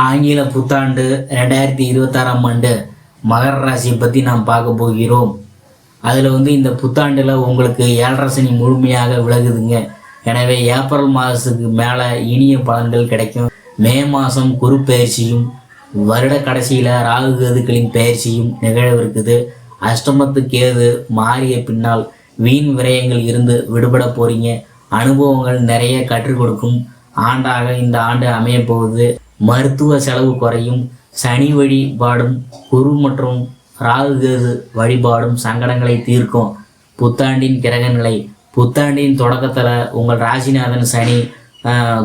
ஆங்கில புத்தாண்டு 2026ஆம் ஆண்டு மகர ராசியை பற்றி நாம் பார்க்க போகிறோம். அதில் இந்த புத்தாண்டில் உங்களுக்கு 7.5 சனி முழுமையாக விலகுதுங்க. எனவே ஏப்ரல் மாதத்துக்கு மேலே இனிய பலன்கள் கிடைக்கும். மே மாதம் குரு பயிற்சியும் வருட கடைசியில் ராகு கேதுக்களின் பயிற்சியும் நிகழவிருக்குது. அஷ்டமத்து கேது மாறிய பின்னால் வீண் விரயங்கள் இருந்து விடுபட போகிறீங்க. அனுபவங்கள் நிறைய கற்றுக் கொடுக்கும் ஆண்டாக இந்த ஆண்டு அமைய போகுது. மருத்துவ செலவு குறையும். சனி வழிபாடும் குரு மற்றும் ராகு கேது வழிபாடும் சங்கடங்களை தீர்க்கும். புத்தாண்டின் கிரக நிலை. புத்தாண்டின் தொடக்கத்தில் உங்கள் ராசிநாதன் சனி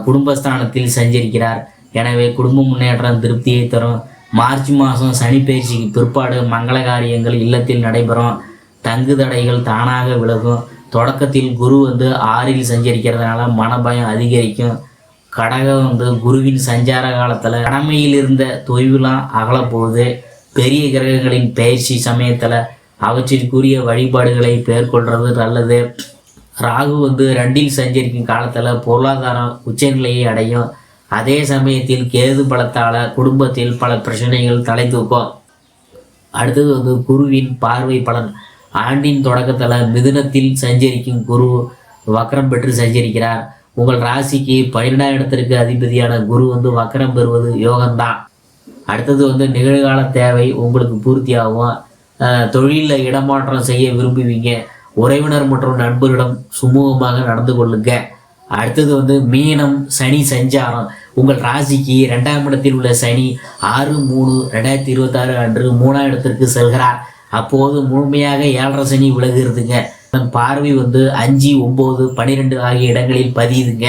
குடும்பஸ்தானத்தில் சஞ்சரிக்கிறார். எனவே குடும்ப முன்னேற்றம் திருப்தியை தரும். மார்ச் மாதம் சனி பயிற்சிக்கு பிற்பாடு மங்கள காரியங்கள் இல்லத்தில் நடைபெறும். தங்கு தடைகள் தானாக விலகும். தொடக்கத்தில் குரு 6இல் சஞ்சரிக்கிறதுனால மனபயம் அதிகரிக்கும். கடகம் குருவின் சஞ்சார காலத்தில் கடமையில் இருந்த தொய்வுலாம் அகலப்போகுது. பெரிய கிரகங்களின் பயிற்சி சமயத்தில் அவற்றிற்குரிய வழிபாடுகளை மேற்கொள்வது நல்லது. ராகு 2இல் சஞ்சரிக்கும் காலத்தில் பொருளாதாரம் உச்சநிலையை அடையும். அதே சமயத்தில் கேது பலத்தால் குடும்பத்தில் பல பிரச்சனைகள் தலை தூக்கும். அடுத்தது குருவின் பார்வை பலன். ஆண்டின் தொடக்கத்தில் மிதுனத்தில் சஞ்சரிக்கும் குரு வக்ரம் பெற்று சஞ்சரிக்கிறார். உங்கள் ராசிக்கு 12ஆம் இடத்திற்கு அதிபதியான குரு வக்ரம் பெறுவது யோகம்தான். அடுத்தது நிகழ்கால தேவை உங்களுக்கு பூர்த்தியாகும். தொழிலில் இடமாற்றம் செய்ய விரும்புவீங்க. உறவினர் மற்றும் நண்பர்களிடம் சுமூகமாக நடந்து கொள்ளுங்க. அடுத்தது மீனம் சனி சஞ்சாரம். உங்கள் ராசிக்கு 2ஆம் இடத்தில் உள்ள சனி 6/3/2026 அன்று 3ஆம் இடத்திற்கு செல்கிறார். அப்போது முழுமையாக 7.5 சனி விலகுறதுங்க. அதன் பார்வை 5, 9, 12 ஆகிய இடங்களில் பதியுதுங்க.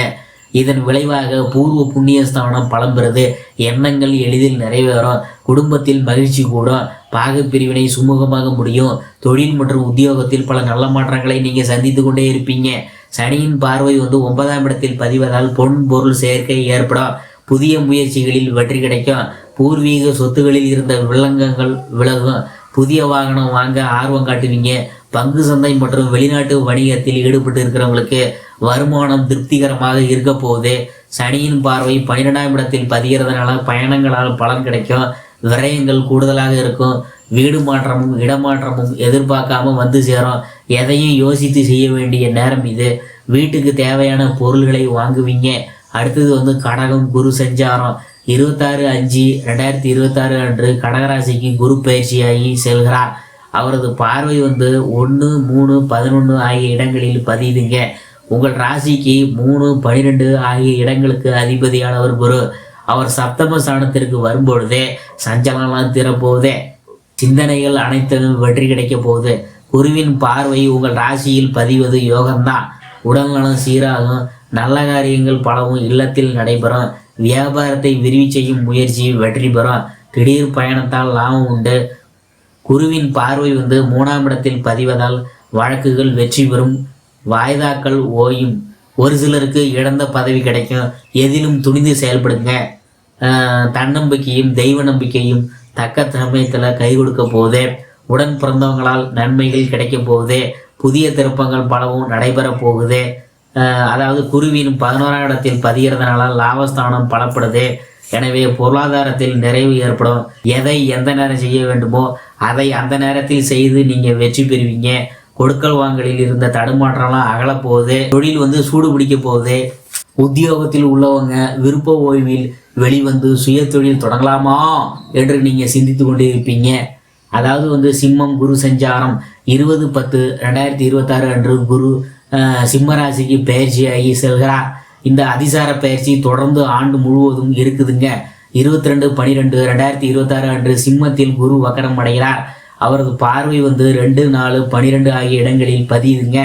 இதன் விளைவாக பூர்வ புண்ணியஸ்தானம் பலம் பெறுது. எண்ணங்கள் எளிதில் நிறைவேறும். குடும்பத்தில் மகிழ்ச்சி கூடும். பாகப்பிரிவினை சுமூகமாக முடியும். தொழில் மற்றும் உத்தியோகத்தில் பல நல்ல மாற்றங்களை நீங்கள் சந்தித்து கொண்டே இருப்பீங்க. சனியின் பார்வை 9ஆம் இடத்தில் பதிவதால் பொன் பொருள் சேர்க்கை ஏற்படும். புதிய முயற்சிகளில் வெற்றி கிடைக்கும். பூர்வீக சொத்துகளில் இருந்த வில்லங்கங்கள் விலகும். புதிய வாகனம் வாங்க ஆர்வம் காட்டுவீங்க. பங்கு சந்தை மற்றும் வெளிநாட்டு வணிகத்தில் ஈடுபட்டு இருக்கிறவங்களுக்கு வருமானம் திருப்திகரமாக இருக்க போகுது. சனியின் பார்வை 12ஆம் இடத்தில் பதிகிறதுனால பயணங்களால் பலன் கிடைக்கும். விரயங்கள் கூடுதலாக இருக்கும். வீடு மாற்றமும் இடமாற்றமும் எதிர்பார்க்காம வந்து சேரும். எதையும் யோசித்து செய்ய வேண்டிய நேரம் இது. வீட்டுக்கு தேவையான பொருள்களை வாங்குவீங்க. அடுத்தது கடகம் குரு சஞ்சாரம். 26/5/2026 அன்று கடகராசிக்கு குரு பயிற்சியாகி செல்கிறார். அவரது பார்வை 1, 3, 11 ஆகிய இடங்களில் பதியுதுங்க. உங்கள் ராசிக்கு 3, 12 ஆகிய இடங்களுக்கு அதிபதியானவர் குரு. அவர் சப்தம ஸ்தானத்திற்கு வரும்பொழுதே சஞ்சலம்லாம் தீரப்போகுதே. சிந்தனைகள் அனைத்தும் வெற்றி கிடைக்க போகுது. குருவின் பார்வை உங்கள் ராசியில் பதிவது யோகம்தான். உடல்நலம் சீராகும். நல்ல காரியங்கள் பலவும் இல்லத்தில் நடைபெறும். வியாபாரத்தை விரிவு செய்யும் முயற்சி வெற்றி பெறும். திடீர் பயணத்தால் லாபம் உண்டு. குருவின் பார்வை 3ஆம் இடத்தில் பதிவதால் வழக்குகள் வெற்றி பெறும். வாய்தாக்கள் ஓயும். ஒரு சிலருக்கு இழந்த பதவி கிடைக்கும். எதிலும் துணிந்து செயல்படுங்க. தன்னம்பிக்கையும் தெய்வ நம்பிக்கையும் தக்க சமயத்தில் கை கொடுக்க போகுது. உடன் பிறந்தவங்களால் நன்மைகள் கிடைக்க போகுது. புதிய திருப்பங்கள் பலவும் நடைபெற போகுது. அதாவது குருவின் 11ஆம் இடத்தில் பதிகிறதுனால லாபஸ்தானம் பலப்படுது. எனவே பொருளாதாரத்தில் நிறைவு ஏற்படும். எதை எந்த நேரம் செய்ய வேண்டுமோ அதை அந்த நேரத்தில் செய்து நீங்கள் வெற்றி பெறுவீங்க. கொடுக்கல் வாங்கலில் இருந்த தடுமாற்றம்லாம் அகலப்போகுது. தொழில் சூடு பிடிக்க போகுது. உத்தியோகத்தில் உள்ளவங்க விருப்ப ஓய்வில் வெளிவந்து சுய தொழில் தொடங்கலாமா என்று நீங்கள் சிந்தித்து கொண்டு இருப்பீங்க. அதாவது சிம்மம் குரு சஞ்சாரம் 20/10/2026 அன்று குரு சிம்மராசிக்கு பயிற்சியாகி செல்கிறார். இந்த அதிசார பயிற்சி தொடர்ந்து ஆண்டு முழுவதும் இருக்குதுங்க. 22/12/2026 அன்று சிம்மத்தில் குரு வக்கரம் அடைகிறார். அவரது பார்வை 2, 4, 12 ஆகிய இடங்களில் பதியுதுங்க.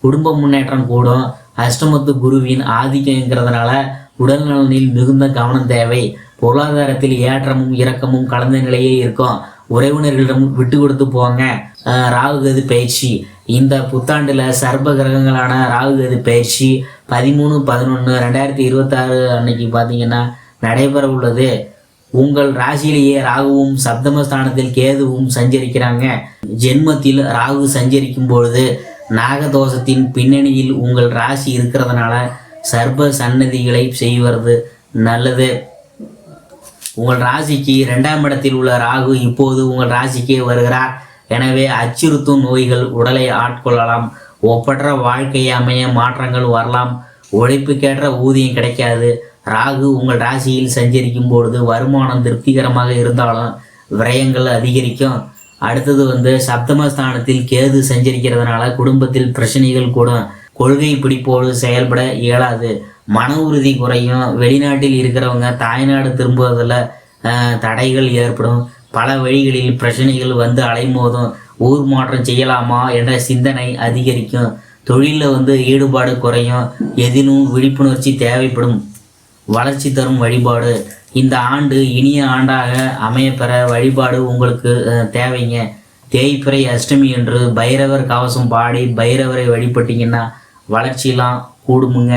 குடும்ப முன்னேற்றம் கூடும். அஷ்டமத்து குருவின் ஆதிக்கங்கிறதுனால உடல் நலனில் மிகுந்த கவனம் தேவை. பொருளாதாரத்தில் ஏற்றமும் இறக்கமும் கலந்த நிலையே இருக்கும். உறவினர்களிடம் விட்டு கொடுத்து போங்க. ராகுகேது பயிற்சி. இந்த புத்தாண்டில் சர்ப கிரகங்களான ராகுகேது பயிற்சி 13/11/2026 அன்னைக்கு பார்த்தீங்கன்னா நடைபெற உள்ளது. உங்கள் ராசியிலேயே ராகுவும் சப்தமஸ்தானத்தில் கேதுவும் சஞ்சரிக்கிறாங்க. ஜென்மத்தில் ராகு சஞ்சரிக்கும் பொழுது நாகதோஷத்தின் பின்னணியில் உங்கள் ராசி இருக்கிறதுனால சர்ப சன்னதிகளை செய்வது நல்லது. உங்கள் ராசிக்கு 2ஆம் இடத்தில் உள்ள ராகு இப்போது உங்கள் ராசிக்கே வருகிறார். எனவே அச்சுறுத்தும் நோய்கள் உடலை ஆட்கொள்ளலாம். ஒப்பற்ற வாழ்க்கையை அமைய மாற்றங்கள் வரலாம். உழைப்புக்கேற்ற ஊதியம் கிடைக்காது. ராகு உங்கள் ராசியில் சஞ்சரிக்கும் பொழுது வருமானம் திருப்திகரமாக இருந்தாலும் விரயங்கள் அதிகரிக்கும். அடுத்தது சப்தமஸ்தானத்தில் கேது சஞ்சரிக்கிறதுனால குடும்பத்தில் பிரச்சனைகள் கூடும். கொள்கை பிடிப்போடு செயல்பட இயலாது. மன உறுதி குறையும். வெளிநாட்டில் இருக்கிறவங்க தாய்நாடு திரும்புவதில் தடைகள் ஏற்படும். பல வழிகளில் பிரச்சனைகள் அலைமோதும். ஊர் மாற்றம் செய்யலாமா என்ற சிந்தனை அதிகரிக்கும். தொழிலில் ஈடுபாடு குறையும். எதிலும் விழிப்புணர்ச்சி தேவைப்படும். வளர்ச்சி தரும் வழிபாடு. இந்த ஆண்டு இனிய ஆண்டாக அமையப்பெற வழிபாடு உங்களுக்கு தேவைங்க. தேய்பிறை அஷ்டமி என்று பைரவர் கவசம் பாடி பைரவரை வழிபட்டீங்கன்னா வளர்ச்சியெல்லாம் கூடுமுங்க.